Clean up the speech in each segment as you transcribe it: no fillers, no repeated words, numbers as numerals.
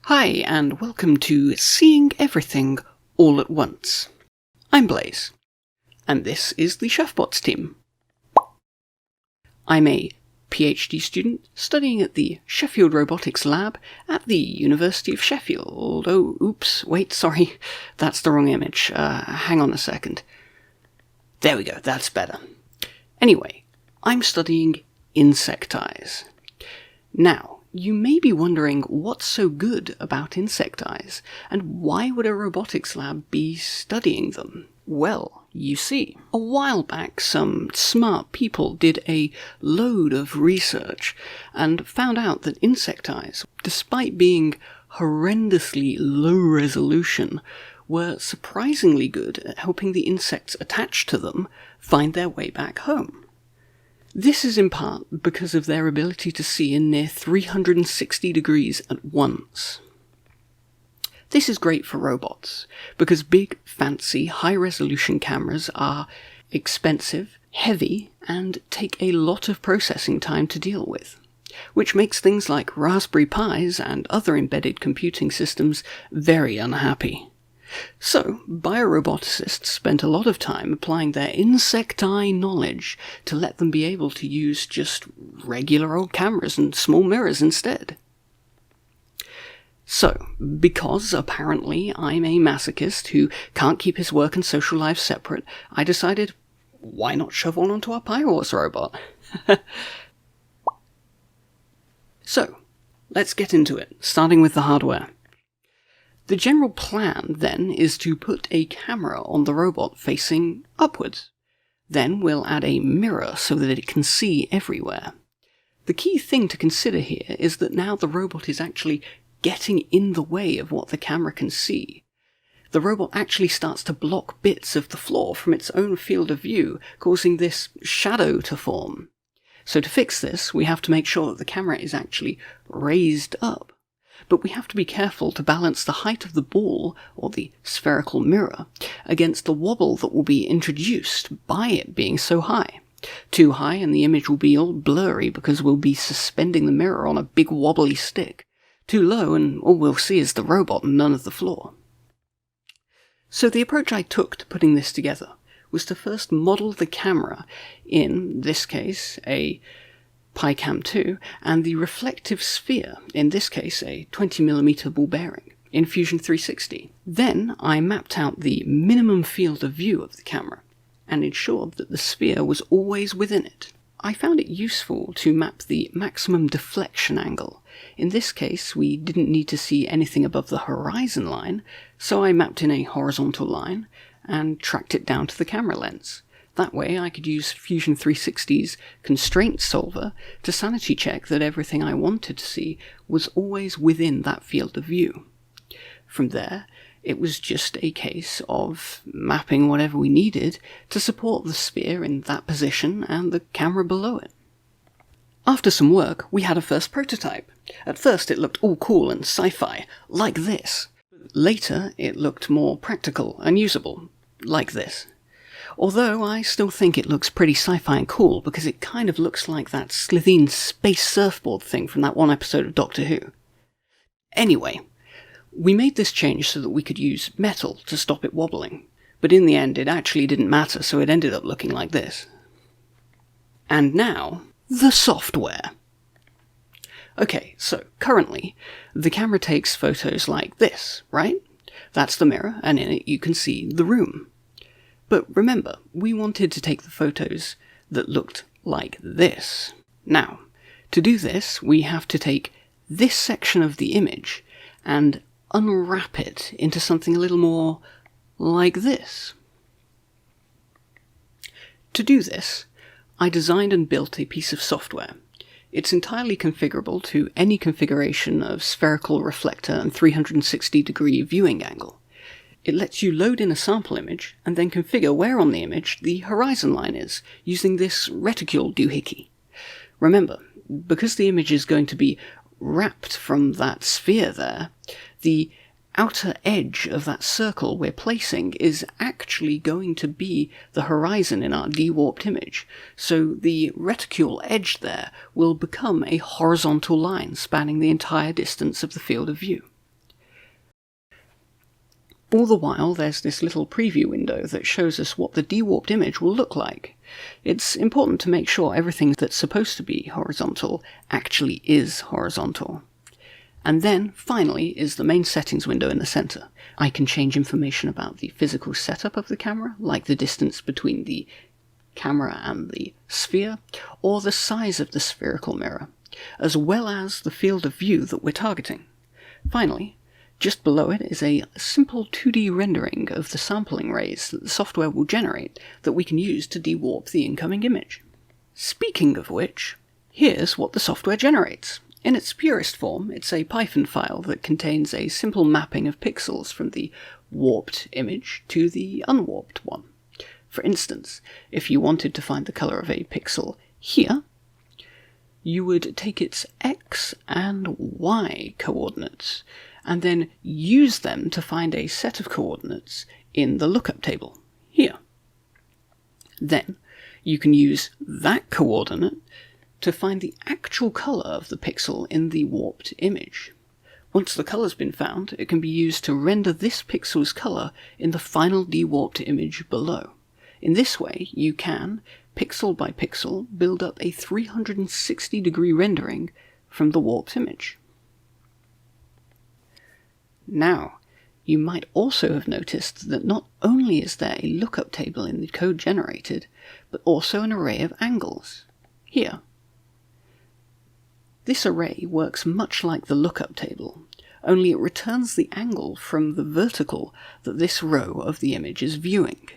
Hi, and welcome to Seeing Everything All at Once. I'm Blayze, and this is the ChefBots team. I'm a PhD student studying at the Sheffield Robotics Lab at the University of Sheffield. Oh, oops, wait, sorry, that's the wrong image. Hang on a second. There we go, that's better. Anyway, I'm studying insect eyes. Now, you may be wondering what's so good about insect eyes, and why would a robotics lab be studying them? Well, you see, a while back some smart people did a load of research and found out that insect eyes, despite being horrendously low resolution, were surprisingly good at helping the insects attached to them find their way back home. This is in part because of their ability to see in near 360 degrees at once. This is great for robots, because big, fancy, high-resolution cameras are expensive, heavy, and take a lot of processing time to deal with, which makes things like Raspberry Pis and other embedded computing systems very unhappy. So, bioroboticists spent a lot of time applying their insect eye knowledge to let them be able to use just regular old cameras and small mirrors instead. So, because apparently I'm a masochist who can't keep his work and social life separate, I decided, why not shove one onto our Pyror's robot? So, let's get into it, starting with the hardware. The general plan, then, is to put a camera on the robot facing upwards. Then we'll add a mirror so that it can see everywhere. The key thing to consider here is that now the robot is actually getting in the way of what the camera can see. The robot actually starts to block bits of the floor from its own field of view, causing this shadow to form. So to fix this, we have to make sure that the camera is actually raised up. But we have to be careful to balance the height of the ball, or the spherical mirror, against the wobble that will be introduced by it being so high. Too high and the image will be all blurry because we'll be suspending the mirror on a big wobbly stick. Too low and all we'll see is the robot and none of the floor. So the approach I took to putting this together was to first model the camera in this case a PiCam 2, and the reflective sphere, in this case a 20mm ball bearing, in Fusion 360. Then I mapped out the minimum field of view of the camera, and ensured that the sphere was always within it. I found it useful to map the maximum deflection angle. In this case, we didn't need to see anything above the horizon line, so I mapped in a horizontal line, and tracked it down to the camera lens. That way I could use Fusion 360's constraint solver to sanity check that everything I wanted to see was always within that field of view. From there, it was just a case of mapping whatever we needed to support the sphere in that position and the camera below it. After some work, we had a first prototype. At first it looked all cool and sci-fi, like this. Later it looked more practical and usable, like this. Although I still think it looks pretty sci-fi and cool because it kind of looks like that Slitheen space surfboard thing from that one episode of Doctor Who. Anyway, we made this change so that we could use metal to stop it wobbling, but in the end it actually didn't matter, so it ended up looking like this. And now, the software. Okay, so currently, the camera takes photos like this, right? That's the mirror, and in it you can see the room. But remember, we wanted to take the photos that looked like this. Now, to do this, we have to take this section of the image and unwrap it into something a little more like this. To do this, I designed and built a piece of software. It's entirely configurable to any configuration of spherical reflector and 360-degree viewing angle. It lets you load in a sample image, and then configure where on the image the horizon line is, using this reticule doohickey. Remember, because the image is going to be wrapped from that sphere there, the outer edge of that circle we're placing is actually going to be the horizon in our de-warped image, so the reticule edge there will become a horizontal line spanning the entire distance of the field of view. All the while, there's this little preview window that shows us what the de-warped image will look like. It's important to make sure everything that's supposed to be horizontal actually is horizontal. And then, finally, is the main settings window in the center. I can change information about the physical setup of the camera, like the distance between the camera and the sphere, or the size of the spherical mirror, as well as the field of view that we're targeting. Finally, just below it is a simple 2D rendering of the sampling rays that the software will generate that we can use to de-warp the incoming image. Speaking of which, here's what the software generates. In its purest form, it's a Python file that contains a simple mapping of pixels from the warped image to the unwarped one. For instance, if you wanted to find the color of a pixel here, you would take its x and y coordinates, and then use them to find a set of coordinates in the lookup table here. Then you can use that coordinate to find the actual color of the pixel in the warped image. Once the color's been found, it can be used to render this pixel's color in the final de-warped image below. In this way, you can, pixel by pixel, build up a 360-degree rendering from the warped image. Now, you might also have noticed that not only is there a lookup table in the code generated, but also an array of angles. Here. This array works much like the lookup table, only it returns the angle from the vertical that this row of the image is viewing.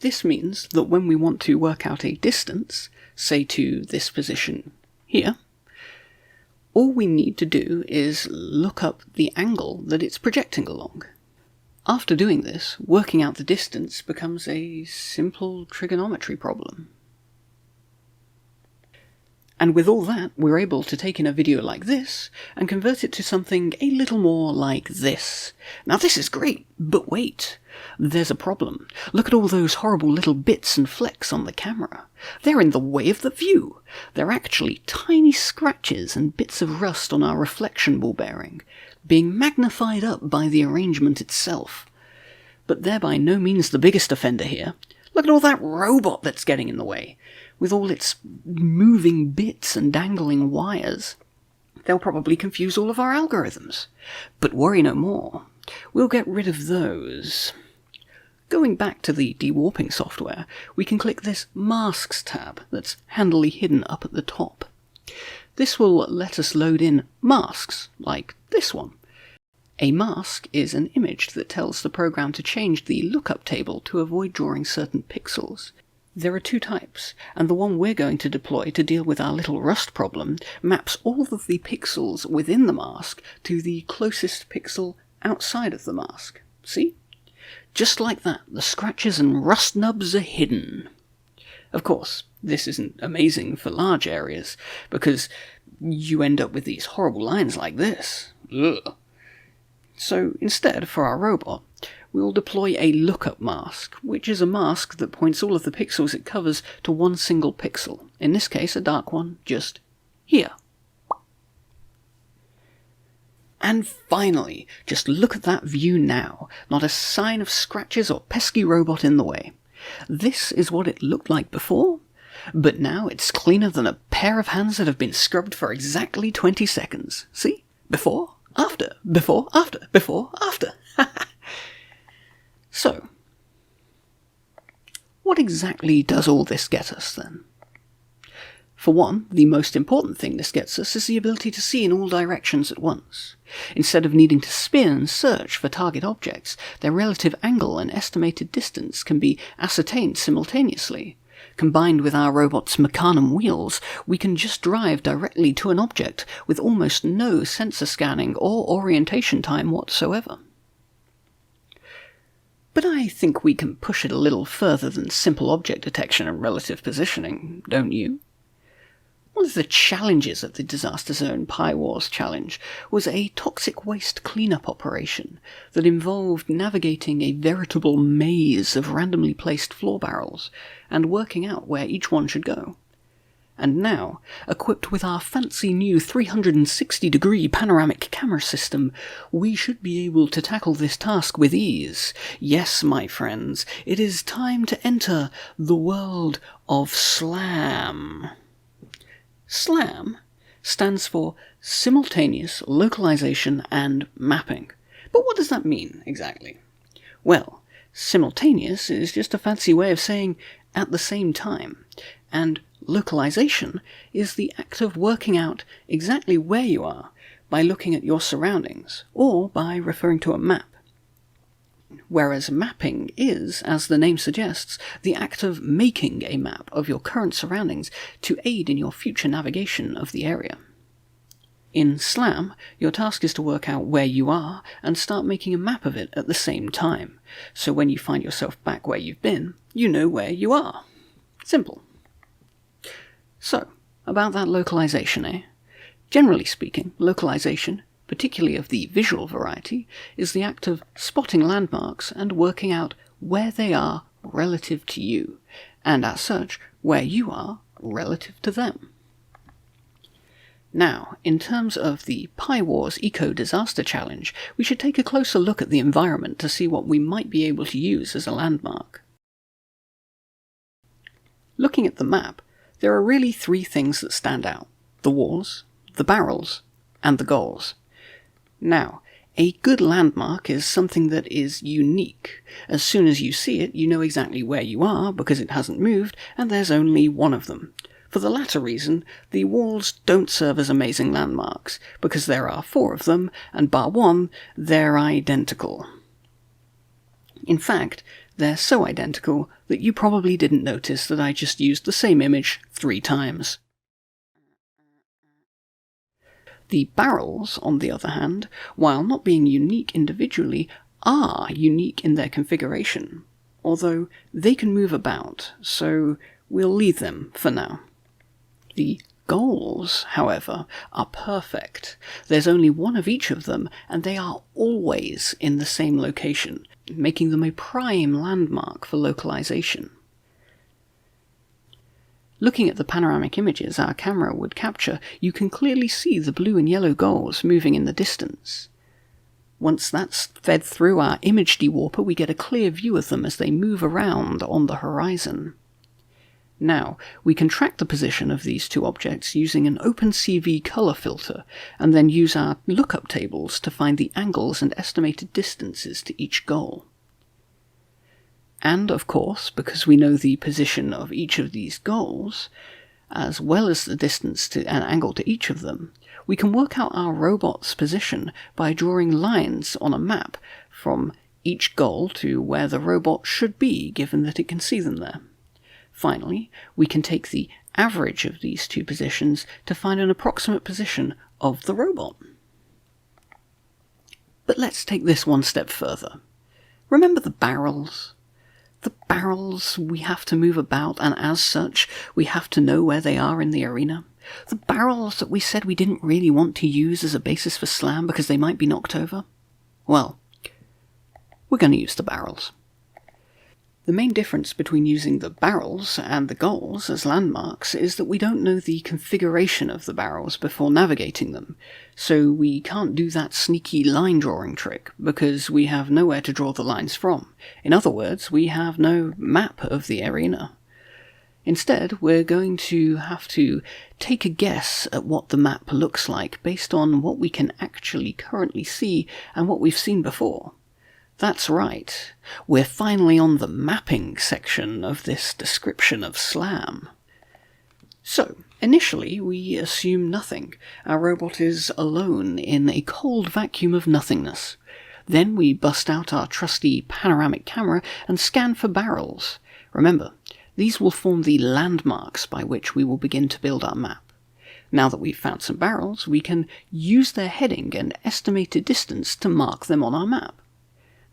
This means that when we want to work out a distance, say to this position here, all we need to do is look up the angle that it's projecting along. After doing this, working out the distance becomes a simple trigonometry problem. And with all that, we're able to take in a video like this and convert it to something a little more like this. Now this is great, but wait, there's a problem. Look at all those horrible little bits and flecks on the camera. They're in the way of the view. They're actually tiny scratches and bits of rust on our reflection ball bearing, being magnified up by the arrangement itself. But they're by no means the biggest offender here. Look at all that robot that's getting in the way, with all its moving bits and dangling wires. They'll probably confuse all of our algorithms. But worry no more. We'll get rid of those. Going back to the de-warping software, we can click this Masks tab that's handily hidden up at the top. This will let us load in masks, like this one. A mask is an image that tells the program to change the lookup table to avoid drawing certain pixels. There are two types, and the one we're going to deploy to deal with our little rust problem maps all of the pixels within the mask to the closest pixel outside of the mask. See? Just like that, the scratches and rust nubs are hidden. Of course, this isn't amazing for large areas, because you end up with these horrible lines like this. Ugh. So instead, for our robot, we'll deploy a Lookup Mask, which is a mask that points all of the pixels it covers to one single pixel, in this case a dark one, just here. And finally, just look at that view now, not a sign of scratches or pesky robot in the way. This is what it looked like before, but now it's cleaner than a pair of hands that have been scrubbed for exactly 20 seconds. See? Before, after, before, after, before, after. So, what exactly does all this get us then? For one, the most important thing this gets us is the ability to see in all directions at once. Instead of needing to spin and search for target objects, their relative angle and estimated distance can be ascertained simultaneously. Combined with our robot's mecanum wheels, we can just drive directly to an object with almost no sensor scanning or orientation time whatsoever. But I think we can push it a little further than simple object detection and relative positioning, don't you? One of the challenges of the Disaster Zone Pi Wars challenge was a toxic waste cleanup operation that involved navigating a veritable maze of randomly placed floor barrels and working out where each one should go. And now, equipped with our fancy new 360-degree panoramic camera system, we should be able to tackle this task with ease. Yes, my friends, it is time to enter the world of SLAM. SLAM stands for Simultaneous Localization and Mapping. But what does that mean, exactly? Well, simultaneous is just a fancy way of saying at the same time, and localization is the act of working out exactly where you are by looking at your surroundings, or by referring to a map. Whereas mapping is, as the name suggests, the act of making a map of your current surroundings to aid in your future navigation of the area. In SLAM, your task is to work out where you are and start making a map of it at the same time, so when you find yourself back where you've been, you know where you are. Simple. So, about that localization, eh? Generally speaking, localization, particularly of the visual variety, is the act of spotting landmarks and working out where they are relative to you, and as such, where you are relative to them. Now, in terms of the Pi Wars Eco-Disaster Challenge, we should take a closer look at the environment to see what we might be able to use as a landmark. Looking at the map, there are really three things that stand out: the walls, the barrels, and the goals. Now, a good landmark is something that is unique. As soon as you see it, you know exactly where you are because it hasn't moved, and there's only one of them. For the latter reason, the walls don't serve as amazing landmarks, because there are 4 of them, and bar one, they're identical. In fact, they're so identical that you probably didn't notice that I just used the same image 3 times. The barrels, on the other hand, while not being unique individually, are unique in their configuration, although they can move about, so we'll leave them for now. The goals, however, are perfect. There's only one of each of them, and they are always in the same location, making them a prime landmark for localization. Looking at the panoramic images our camera would capture, you can clearly see the blue and yellow goals moving in the distance. Once that's fed through our image dewarper, we get a clear view of them as they move around on the horizon. Now, we can track the position of these 2 objects using an OpenCV color filter, and then use our lookup tables to find the angles and estimated distances to each goal. And, of course, because we know the position of each of these goals, as well as the distance to an angle to each of them, we can work out our robot's position by drawing lines on a map from each goal to where the robot should be, given that it can see them there. Finally, we can take the average of these 2 positions to find an approximate position of the robot. But let's take this one step further. Remember the barrels? The barrels we have to move about, and as such, we have to know where they are in the arena. The barrels that we said we didn't really want to use as a basis for SLAM because they might be knocked over? Well, we're going to use the barrels. The main difference between using the barrels and the goals as landmarks is that we don't know the configuration of the barrels before navigating them, so we can't do that sneaky line drawing trick because we have nowhere to draw the lines from. In other words, we have no map of the arena. Instead, we're going to have to take a guess at what the map looks like based on what we can actually currently see and what we've seen before. That's right, we're finally on the mapping section of this description of SLAM. So, initially we assume nothing. Our robot is alone in a cold vacuum of nothingness. Then we bust out our trusty panoramic camera and scan for barrels. Remember, these will form the landmarks by which we will begin to build our map. Now that we've found some barrels, we can use their heading and estimated distance to mark them on our map.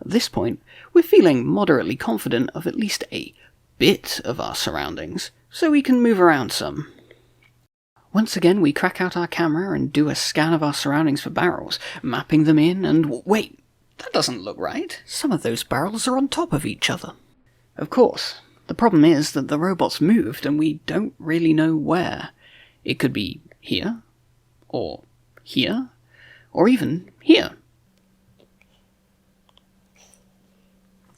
At this point, we're feeling moderately confident of at least a bit of our surroundings, so we can move around some. Once again, we crack out our camera and do a scan of our surroundings for barrels, mapping them in, and wait, that doesn't look right. Some of those barrels are on top of each other. Of course, The problem is that the robot's moved and we don't really know where. It could be here, or here, or even here.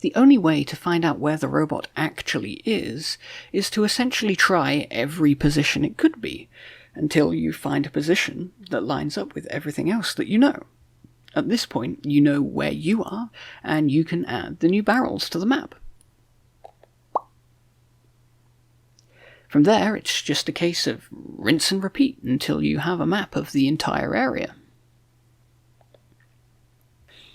The only way to find out where the robot actually is to essentially try every position it could be, until you find a position that lines up with everything else that you know. At this point, you know where you are, and you can add the new barrels to the map. From there, it's just a case of rinse and repeat until you have a map of the entire area.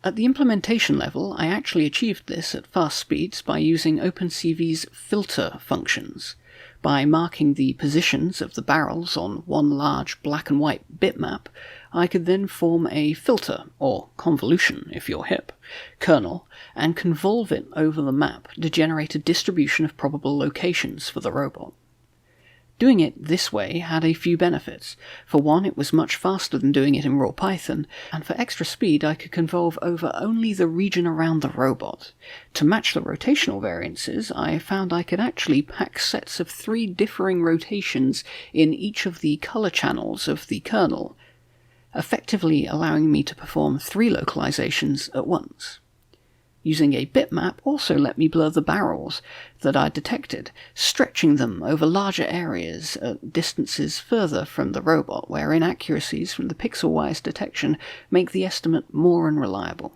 At the implementation level, I actually achieved this at fast speeds by using OpenCV's filter functions. By marking the positions of the barrels on one large black and white bitmap, I could then form a filter, or convolution if you're hip, kernel, and convolve it over the map to generate a distribution of probable locations for the robot. Doing it this way had a few benefits. For one, it was much faster than doing it in raw Python, and for extra speed I could convolve over only the region around the robot. To match the rotational variances, I found I could actually pack sets of 3 differing rotations in each of the color channels of the kernel, effectively allowing me to perform 3 localizations at once. Using a bitmap also let me blur the barrels that I detected, stretching them over larger areas at distances further from the robot, where inaccuracies from the pixel-wise detection make the estimate more unreliable.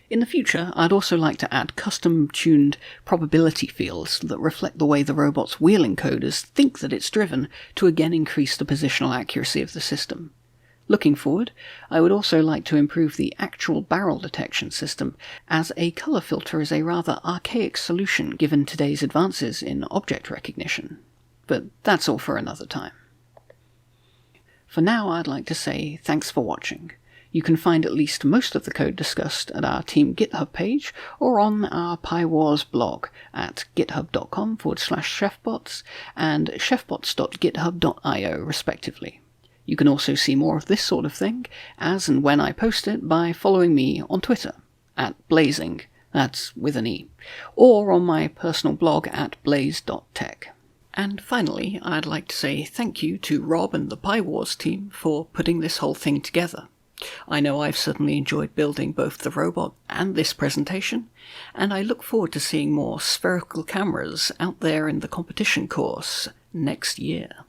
In the future, I'd also like to add custom-tuned probability fields that reflect the way the robot's wheel encoders think that it's driven to again increase the positional accuracy of the system. Looking forward, I would also like to improve the actual barrel detection system, as a color filter is a rather archaic solution given today's advances in object recognition. But that's all for another time. For now, I'd like to say thanks for watching. You can find at least most of the code discussed at our Team GitHub page or on our PyWars blog at github.com/chefbots and chefbots.github.io respectively. You can also see more of this sort of thing, as and when I post it, by following me on Twitter, at Blazing, that's with an E, or on my personal blog at blayze.tech. And finally, I'd like to say thank you to Rob and the PyWars team for putting this whole thing together. I know I've certainly enjoyed building both the robot and this presentation, and I look forward to seeing more spherical cameras out there in the competition course next year.